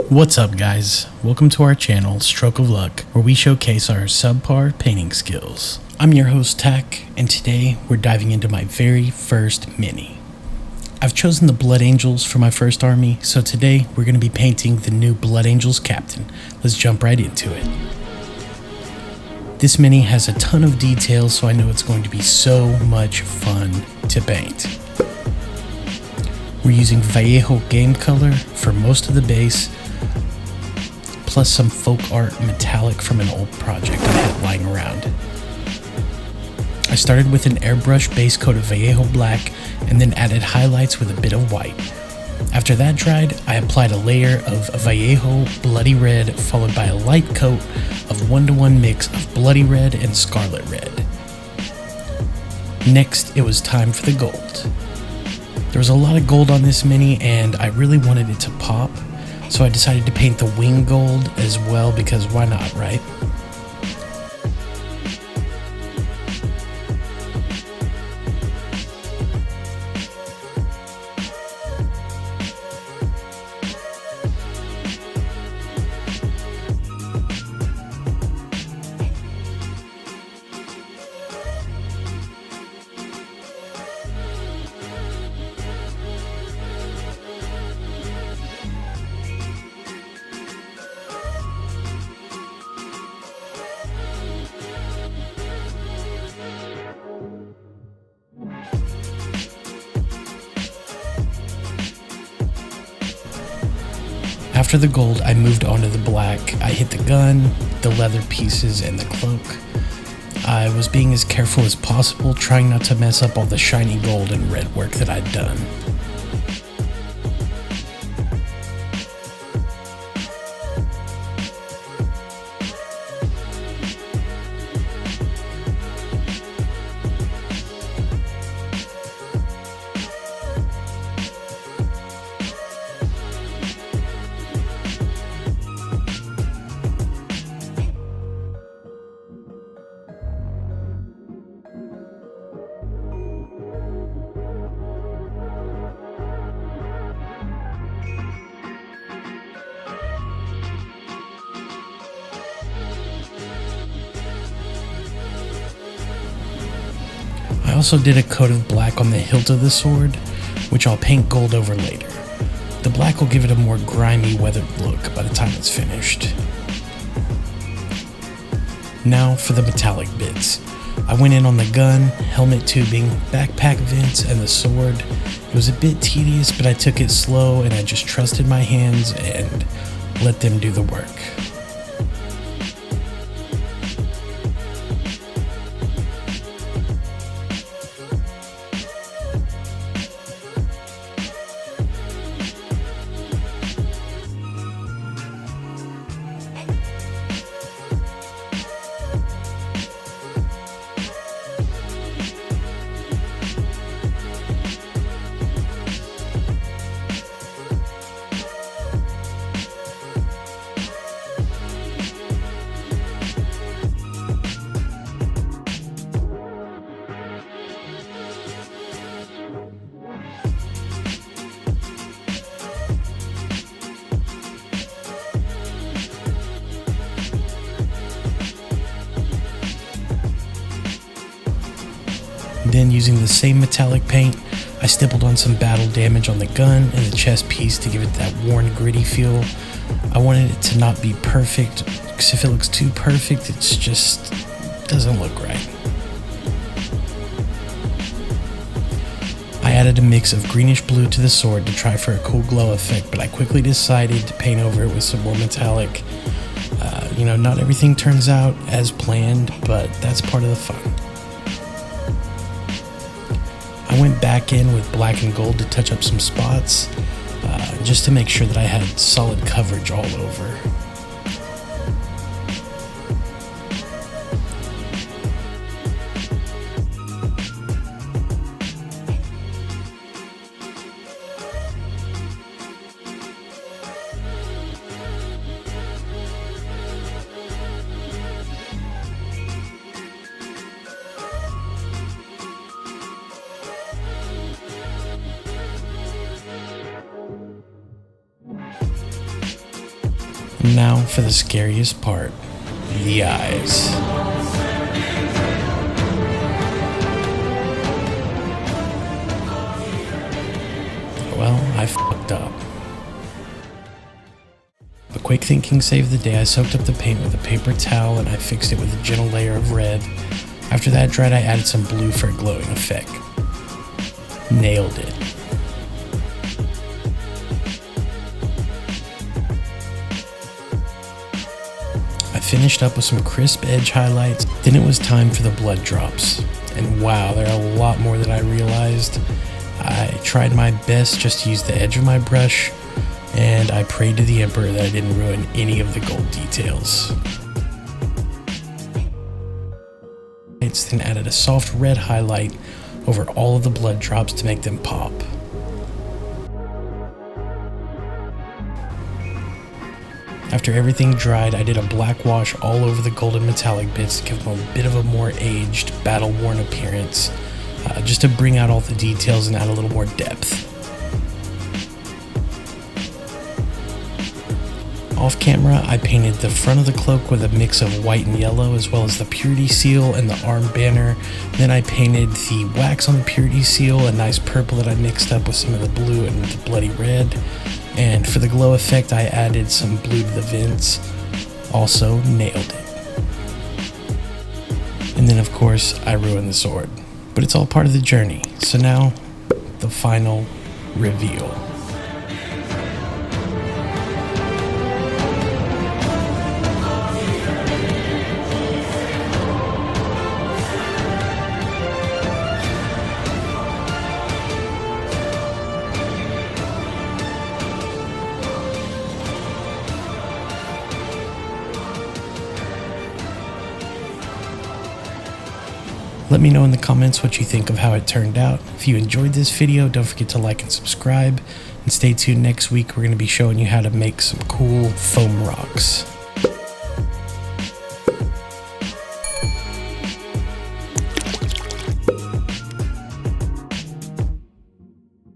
What's up guys, welcome to our channel Stroke of Luck, where we showcase our subpar painting skills. I'm your host Tak, and today we're diving into my very first mini. I've chosen the Blood Angels for my first army, so today we're going to be painting the new Blood Angels captain. Let's jump right into it. This mini has a ton of details, so I know it's going to be so much fun to paint. We're using Vallejo game color for most of the base, plus some FolkArt Metallic from an old project I had lying around. I started with an Airbrush base coat of Vallejo black and then added highlights with a bit of white. After that dried, I applied a layer of Vallejo bloody red followed by a light coat of 1-to-1 mix of bloody red and scarlet red. Next, it was time for the gold. There was a lot of gold on this mini and I really wanted it to pop, so I decided to paint the wing gold as well because why not, right? After the gold, I moved on to the black. I hit the gun, the leather pieces, and the cloak. I was being as careful as possible, trying not to mess up all the shiny gold and red work that I'd done. I also did a coat of black on the hilt of the sword, which I'll paint gold over later. The black will give it a more grimy, weathered look by the time it's finished. Now for the metallic bits. I went in on the gun, helmet tubing, backpack vents, and the sword. It was a bit tedious, but I took it slow and I just trusted my hands and let them do the work. Then, using the same metallic paint, I stippled on some battle damage on the gun and the chest piece to give it that worn, gritty feel. I wanted it to not be perfect, because if it looks too perfect, it just doesn't look right. I added a mix of greenish blue to the sword to try for a cool glow effect, but I quickly decided to paint over it with some more metallic. Not everything turns out as planned, but that's part of the fun. I went back in with black and gold to touch up some spots, just to make sure that I had solid coverage all over. Now for the scariest part, the eyes. Well, I fucked up. But quick thinking saved the day. I soaked up the paint with a paper towel and I fixed it with a gentle layer of red. After that dried, I added some blue for a glowing effect. Nailed it. I finished up with some crisp edge highlights. Then it was time for the blood drops. And wow, there are a lot more than I realized. I tried my best just to use the edge of my brush, and I prayed to the Emperor that I didn't ruin any of the gold details. Then added a soft red highlight over all of the blood drops to make them pop. After everything dried, I did a black wash all over the golden metallic bits to give them a bit of a more aged, battle-worn appearance, just to bring out all the details and add a little more depth. Off camera, I painted the front of the cloak with a mix of white and yellow, as well as the purity seal and the arm banner. Then I painted the wax on the purity seal, a nice purple that I mixed up with some of the blue and the bloody red. And for the glow effect, I added some blue to the vents. Also nailed it. And then of course, I ruined the sword. But it's all part of the journey. So now, the final reveal. Let me know in the comments what you think of how it turned out. If you enjoyed this video, don't forget to like and subscribe. And stay tuned next week, we're going to be showing you how to make some cool foam rocks.